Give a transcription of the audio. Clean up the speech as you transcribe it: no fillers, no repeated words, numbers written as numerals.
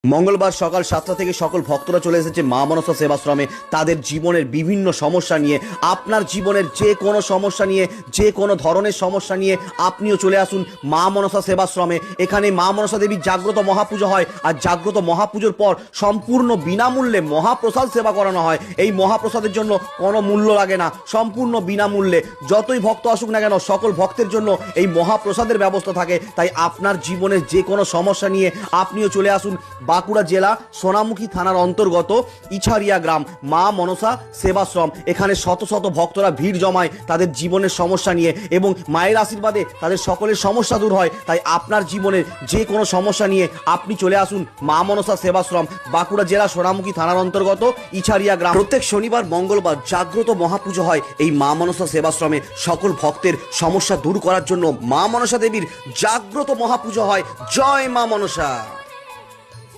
মঙ্গলবার সকাল 7টা থেকে সকল ভক্তরা চলে এসেছে মা মনসা সেবাশ্রমে তাদের জীবনের বিভিন্ন সমস্যা নিয়ে। আপনার জীবনের যে কোনো সমস্যা নিয়ে, যে কোনো ধরনের সমস্যা নিয়ে আপনিও চলে আসুন মা মনসা সেবাশ্রমে। এখানে মা মনসা দেবীর জাগ্রত মহাপুজো হয়, আর জাগ্রত মহাপুজোর পর সম্পূর্ণ বিনামূল্যে মহাপ্রসাদ সেবা করানো হয়। এই মহাপ্রসাদের জন্য কোনো মূল্য লাগে না, সম্পূর্ণ বিনামূল্যে। যতই ভক্ত আসুক না কেন, সকল ভক্তের জন্য এই মহাপ্রসাদের ব্যবস্থা থাকে। তাই আপনার জীবনের যে কোনো সমস্যা নিয়ে আপনিও চলে আসুন বাঁকুড়া জেলা সোনামুখী থানার অন্তর্গত ইছারিয়া গ্রাম মা মনসা সেবাশ্রম। এখানে শত শত ভক্তরা ভিড় জমায় তাদের জীবনের সমস্যা নিয়ে, এবং মায়ের আশীর্বাদে তাদের সকলের সমস্যা দূর হয়। তাই আপনার জীবনের যে কোনো সমস্যা নিয়ে আপনি চলে আসুন মা মনসা সেবাশ্রম, বাঁকুড়া জেলা সোনামুখী থানার অন্তর্গত ইছারিয়া গ্রাম। প্রত্যেক শনিবার মঙ্গলবার জাগ্রত মহাপুজো হয় এই মা মনসা সেবাশ্রমে। সকল ভক্তের সমস্যা দূর করার জন্য মা মনসা দেবীর জাগ্রত মহাপুজো হয়। জয় মা মনসা।